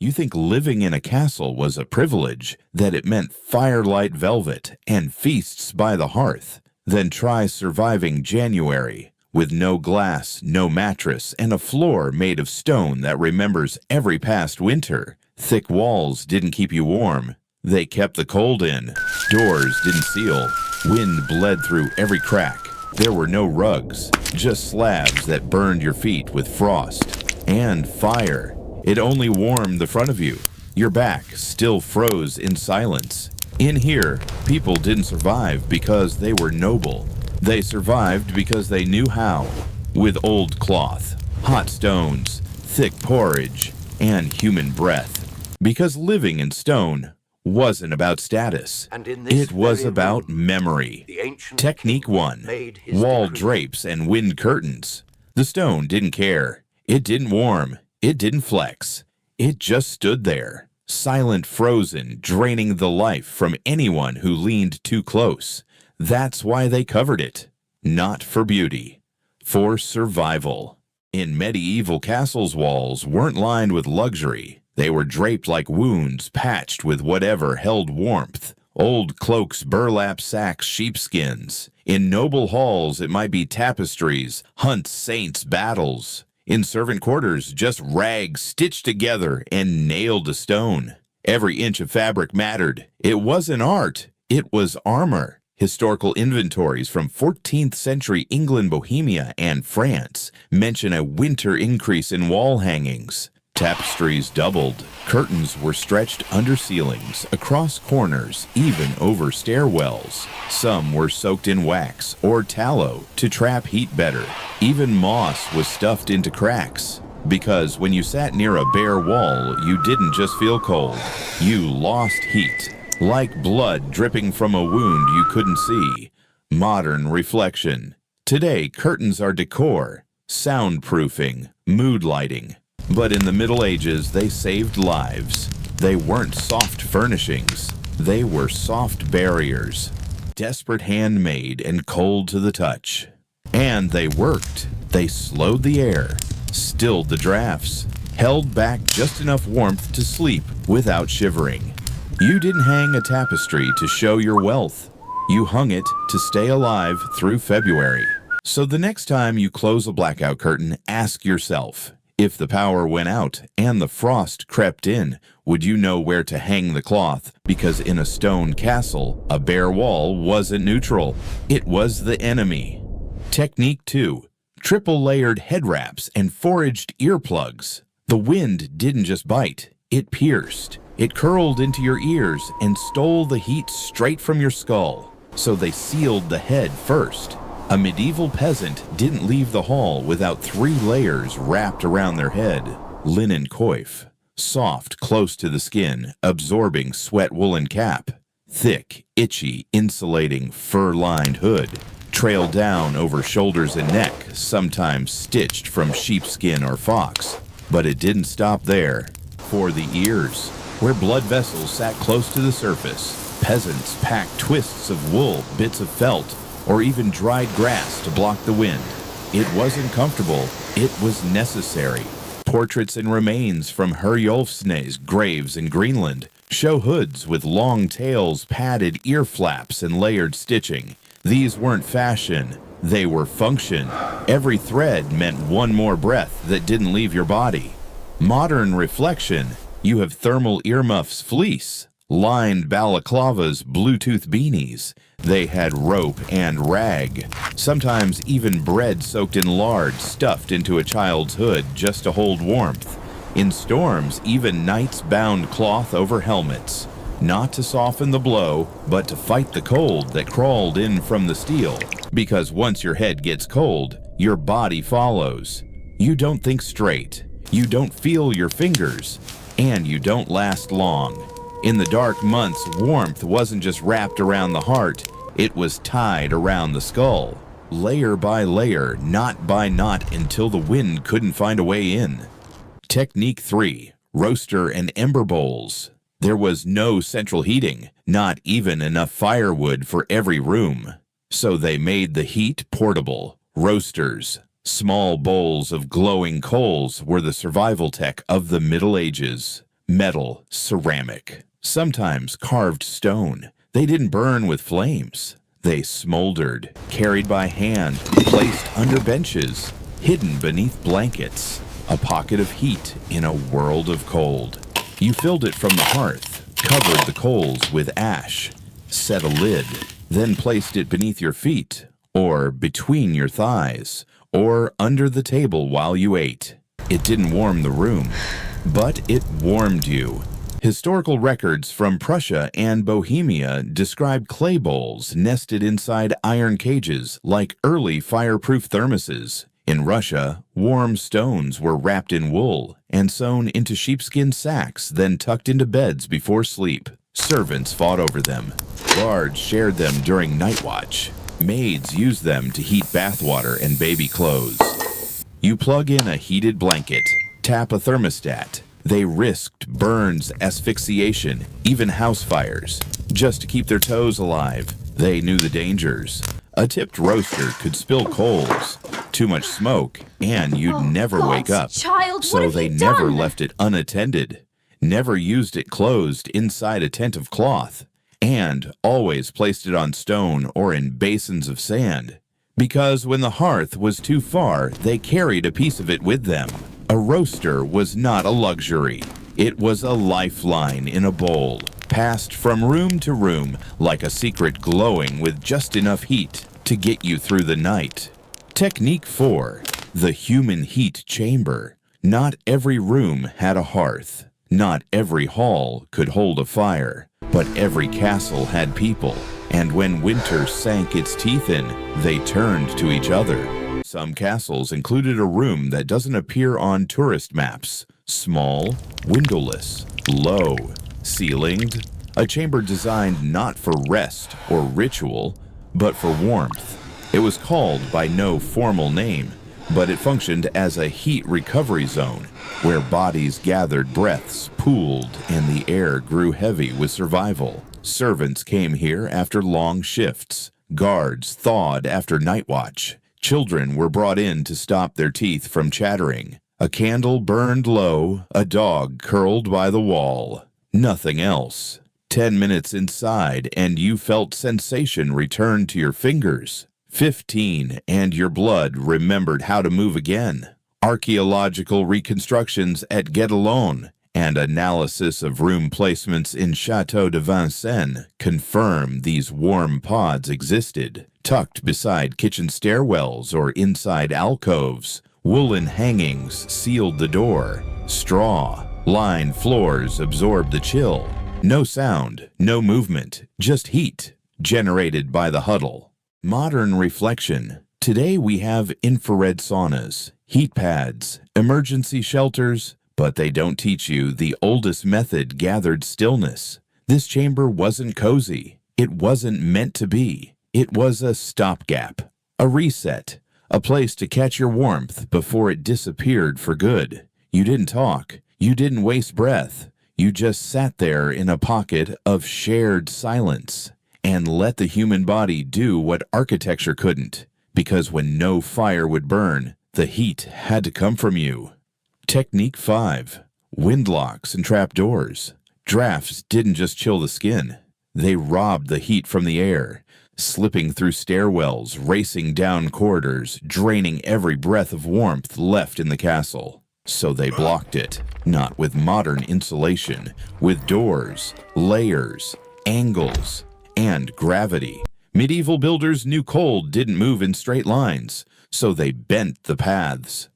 You think living in a castle was a privilege, that it meant firelight velvet and feasts by the hearth. Then try surviving January, with no glass, no mattress, and a floor made of stone that remembers every past winter. Thick walls didn't keep you warm. They kept the cold in. Doors didn't seal. Wind bled through every crack. There were no rugs, just slabs that burned your feet with frost. And fire. It only warmed the front of you. Your back still froze in silence. In here, people didn't survive because they were noble. They survived because they knew how. With old cloth, hot stones, thick porridge, and human breath. Because living in stone wasn't about status. It was about memory. Technique 1. Wall drapes and wind curtains. The stone didn't care. It didn't warm. It didn't flex. It just stood there, silent, frozen, draining the life from anyone who leaned too close. That's why they covered it. Not for beauty. For survival. In medieval castles, walls weren't lined with luxury. They were draped like wounds, patched with whatever held warmth. Old cloaks, burlap sacks, sheepskins. In noble halls, it might be tapestries, hunts, saints, battles. In servant quarters, just rags stitched together and nailed to stone. Every inch of fabric mattered. It wasn't art, it was armor. Historical inventories from 14th century England, Bohemia, and France mention a winter increase in wall hangings. Tapestries doubled. Curtains were stretched under ceilings, across corners, even over stairwells. Some were soaked in wax or tallow to trap heat better. Even moss was stuffed into cracks. Because when you sat near a bare wall, you didn't just feel cold. You lost heat, like blood dripping from a wound you couldn't see. Modern reflection. Today, curtains are decor, soundproofing, mood lighting. But in the Middle Ages, they saved lives. They weren't soft furnishings. They were soft barriers. Desperate handmade and cold to the touch. And they worked. They slowed the air, stilled the drafts, held back just enough warmth to sleep without shivering. You didn't hang a tapestry to show your wealth. You hung it to stay alive through February. So the next time you close a blackout curtain, ask yourself, if the power went out and the frost crept in, would you know where to hang the cloth? Because in a stone castle, a bare wall wasn't neutral. It was the enemy. Technique 2. Triple-layered head wraps and foraged earplugs. The wind didn't just bite. It pierced. It curled into your ears and stole the heat straight from your skull. So they sealed the head first. A medieval peasant didn't leave the hall without 3 layers wrapped around their head. Linen coif. Soft, close to the skin, absorbing sweat woolen cap. Thick, itchy, insulating, fur-lined hood. Trailed down over shoulders and neck, sometimes stitched from sheepskin or fox. But it didn't stop there. For the ears, where blood vessels sat close to the surface, peasants packed twists of wool, bits of felt, or even dried grass to block the wind. It wasn't comfortable, it was necessary. Portraits and remains from Herjolfsne's graves in Greenland show hoods with long tails, padded ear flaps, and layered stitching. These weren't fashion, they were function. Every thread meant one more breath that didn't leave your body. Modern reflection, you have thermal earmuffs fleece, lined balaclavas, Bluetooth beanies. They had rope and rag, sometimes even bread soaked in lard stuffed into a child's hood just to hold warmth. In storms, even knights bound cloth over helmets, not to soften the blow, but to fight the cold that crawled in from the steel. Because once your head gets cold, your body follows. You don't think straight, you don't feel your fingers, and you don't last long. In the dark months, warmth wasn't just wrapped around the heart, it was tied around the skull. Layer by layer, knot by knot, until the wind couldn't find a way in. Technique 3. Roaster and ember bowls. There was no central heating, not even enough firewood for every room. So they made the heat portable. Roasters, small bowls of glowing coals, were the survival tech of the Middle Ages. metal, ceramic, sometimes carved stone. They didn't burn with flames. They smoldered, carried by hand, placed under benches, hidden beneath blankets, a pocket of heat in a world of cold. You filled it from the hearth, covered the coals with ash, set a lid, then placed it beneath your feet, or between your thighs, or under the table while you ate. It didn't warm the room, but it warmed you. Historical records from Prussia and Bohemia describe clay bowls nested inside iron cages like early fireproof thermoses. In Russia, warm stones were wrapped in wool and sewn into sheepskin sacks, then tucked into beds before sleep. Servants fought over them. Guards shared them during night watch. Maids used them to heat bathwater and baby clothes. You plug in a heated blanket, tap a thermostat. They risked burns, asphyxiation, even house fires, just to keep their toes alive. They knew the dangers. A tipped roaster could spill coals, too much smoke, and you'd never wake up. Child, so they never left it unattended, never used it closed inside a tent of cloth, and always placed it on stone or in basins of sand. Because when the hearth was too far, they carried a piece of it with them. A roaster was not a luxury. It was a lifeline in a bowl, passed from room to room like a secret glowing with just enough heat to get you through the night. Technique 4. The human heat chamber. Not every room had a hearth. Not every hall could hold a fire. But every castle had people. And when winter sank its teeth in, they turned to each other. Some castles included a room that doesn't appear on tourist maps. Small, windowless, low, ceilinged. A chamber designed not for rest or ritual, but for warmth. It was called by no formal name, but it functioned as a heat recovery zone where bodies gathered breaths, pooled, and the air grew heavy with survival. Servants came here after long shifts. Guards thawed after night watch. Children were brought in to stop their teeth from chattering. A candle burned low, a dog curled by the wall. Nothing else. 10 minutes inside, and you felt sensation return to your fingers. 15, and your blood remembered how to move again. Archaeological reconstructions at Guédelon and analysis of room placements in Château de Vincennes confirm these warm pods existed, tucked beside kitchen stairwells or inside alcoves. Woolen hangings sealed the door. Straw lined floors absorbed the chill. No sound, no movement, just heat, generated by the huddle. Modern reflection. Today we have infrared saunas, heat pads, emergency shelters, but they don't teach you the oldest method gathered stillness. This chamber wasn't cozy. It wasn't meant to be. It was a stopgap, a reset, a place to catch your warmth before it disappeared for good. You didn't talk. You didn't waste breath. You just sat there in a pocket of shared silence and let the human body do what architecture couldn't, because when no fire would burn, the heat had to come from you. Technique 5. Windlocks and trapdoors. Drafts didn't just chill the skin. They robbed the heat from the air, slipping through stairwells, racing down corridors, draining every breath of warmth left in the castle. So they blocked it, not with modern insulation, with doors, layers, angles, and gravity. Medieval builders knew cold didn't move in straight lines, so they bent the paths.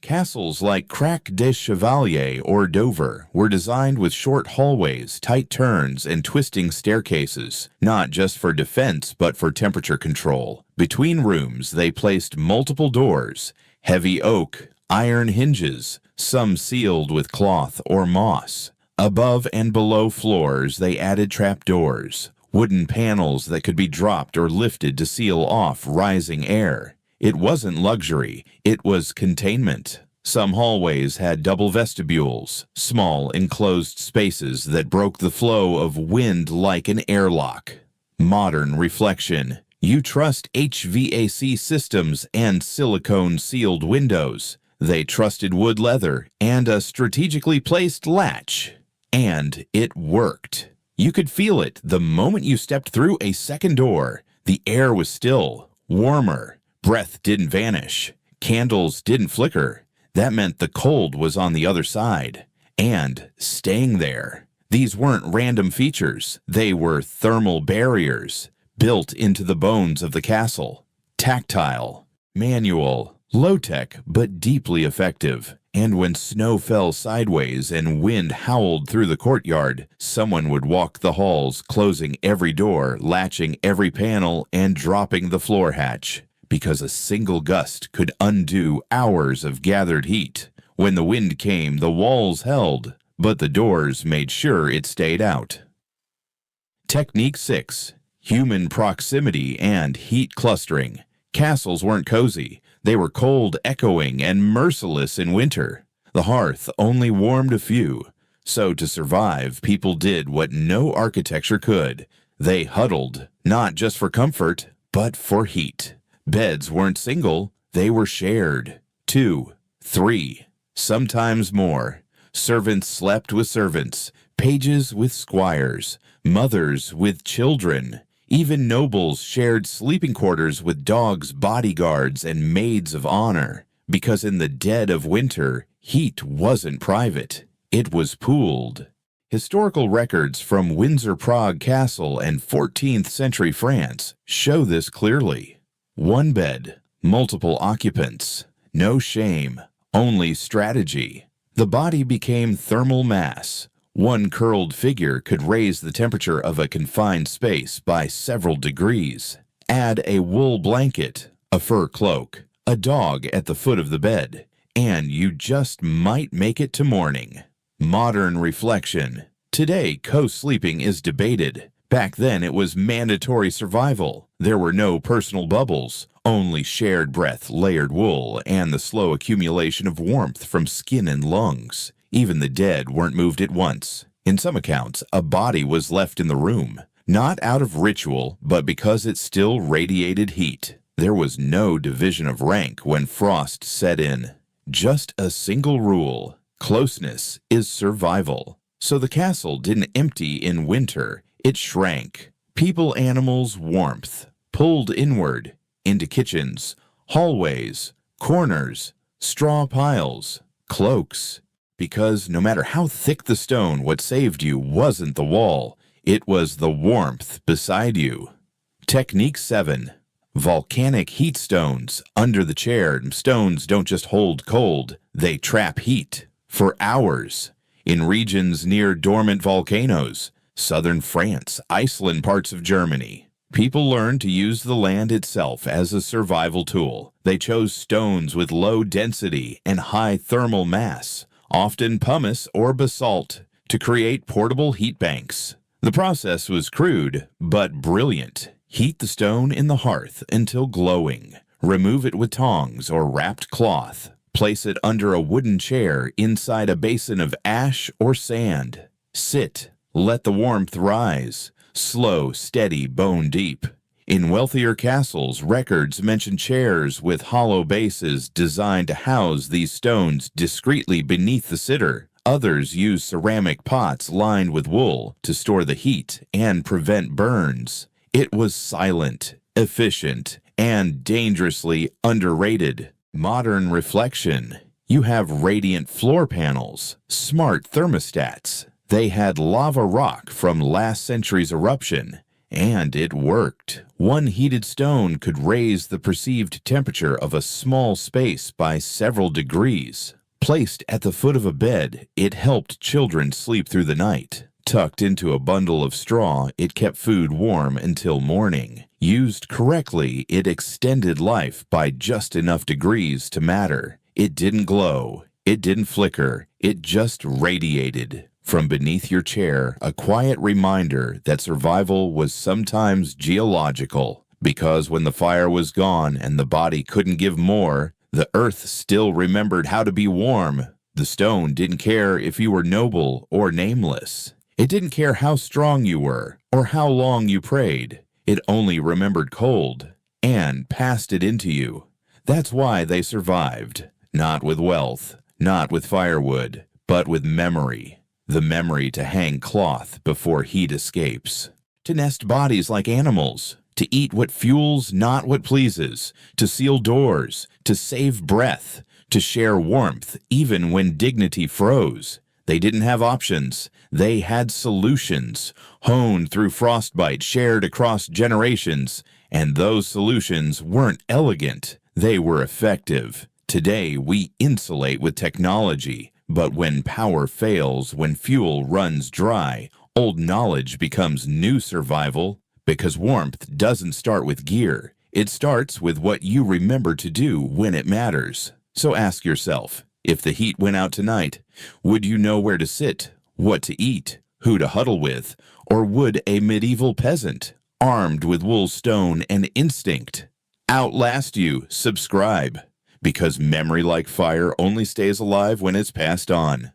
Castles like Crac des Chevaliers or Dover were designed with short hallways, tight turns, and twisting staircases, not just for defense but for temperature control. Between rooms, they placed multiple doors, heavy oak, iron hinges, some sealed with cloth or moss. Above and below floors, they added trapdoors, wooden panels that could be dropped or lifted to seal off rising air. It wasn't luxury, it was containment. Some hallways had double vestibules, small enclosed spaces that broke the flow of wind like an airlock. Modern reflection. You trust HVAC systems and silicone-sealed windows. They trusted wood leather and a strategically placed latch. And it worked. You could feel it the moment you stepped through a second door. The air was still, warmer, breath didn't vanish, candles didn't flicker. That meant the cold was on the other side, and staying there. These weren't random features, they were thermal barriers, built into the bones of the castle. Tactile, manual, low-tech, but deeply effective. And when snow fell sideways and wind howled through the courtyard, someone would walk the halls, closing every door, latching every panel, and dropping the floor hatch, because a single gust could undo hours of gathered heat. When the wind came, the walls held, but the doors made sure it stayed out. Technique 6. Human proximity and heat clustering. Castles weren't cozy. They were cold, echoing, and merciless in winter. The hearth only warmed a few. So to survive, people did what no architecture could. They huddled, not just for comfort, but for heat. Beds weren't single, they were shared. 2, 3, sometimes more. Servants slept with servants, pages with squires, mothers with children. Even nobles shared sleeping quarters with dogs, bodyguards, and maids of honor, because in the dead of winter, heat wasn't private, it was pooled. Historical records from Windsor Prague Castle and 14th century France show this clearly. One bed, multiple occupants, no shame, only strategy. The body became thermal mass. One curled figure could raise the temperature of a confined space by several degrees. Add a wool blanket, a fur cloak, a dog at the foot of the bed, and you just might make it to morning. Modern reflection. Today, co-sleeping is debated. Back then, it was mandatory survival. There were no personal bubbles, only shared breath, layered wool, and the slow accumulation of warmth from skin and lungs. Even the dead weren't moved at once. In some accounts, a body was left in the room, not out of ritual, but because it still radiated heat. There was no division of rank when frost set in. Just a single rule: closeness is survival. So the castle didn't empty in winter, it shrank. People, animals, warmth, pulled inward, into kitchens, hallways, corners, straw piles, cloaks. Because no matter how thick the stone, what saved you wasn't the wall, it was the warmth beside you. Technique 7. Volcanic heat stones. Under the chair, stones don't just hold cold, they trap heat for hours. In regions near dormant volcanoes, southern France, Iceland, parts of Germany, people learned to use the land itself as a survival tool. They chose stones with low density and high thermal mass, often pumice or basalt, to create portable heat banks. The process was crude, but brilliant. Heat the stone in the hearth until glowing. Remove it with tongs or wrapped cloth. Place it under a wooden chair inside a basin of ash or sand. Sit. Let the warmth rise. Slow, steady, bone deep. In wealthier castles, records mention chairs with hollow bases designed to house these stones discreetly beneath the sitter. Others use ceramic pots lined with wool to store the heat and prevent burns. It was silent, efficient, and dangerously underrated. Modern reflection. You have radiant floor panels, smart thermostats. They had lava rock from last century's eruption. And it worked. One heated stone could raise the perceived temperature of a small space by several degrees. Placed at the foot of a bed, it helped children sleep through the night. Tucked into a bundle of straw, it kept food warm until morning. Used correctly, it extended life by just enough degrees to matter. It didn't glow. It didn't flicker. It just radiated. From beneath your chair, a quiet reminder that survival was sometimes geological, because when the fire was gone and the body couldn't give more, the earth still remembered how to be warm. The stone didn't care if you were noble or nameless. It didn't care how strong you were or how long you prayed. It only remembered cold and passed it into you. That's why they survived, not with wealth, not with firewood, but with memory. the memory to hang cloth before heat escapes, to nest bodies like animals, to eat what fuels, not what pleases, to seal doors, to save breath, to share warmth even when dignity froze. They didn't have options. They had solutions, honed through frostbite, shared across generations, and those solutions weren't elegant. They were effective. Today, we insulate with technology, but when power fails, when fuel runs dry, old knowledge becomes new survival, because warmth doesn't start with gear. It starts with what you remember to do when it matters. So ask yourself, if the heat went out tonight, would you know where to sit, what to eat, who to huddle with, or would a medieval peasant, armed with wool, stone, and instinct, outlast you? Subscribe, because memory like fire only stays alive when it's passed on.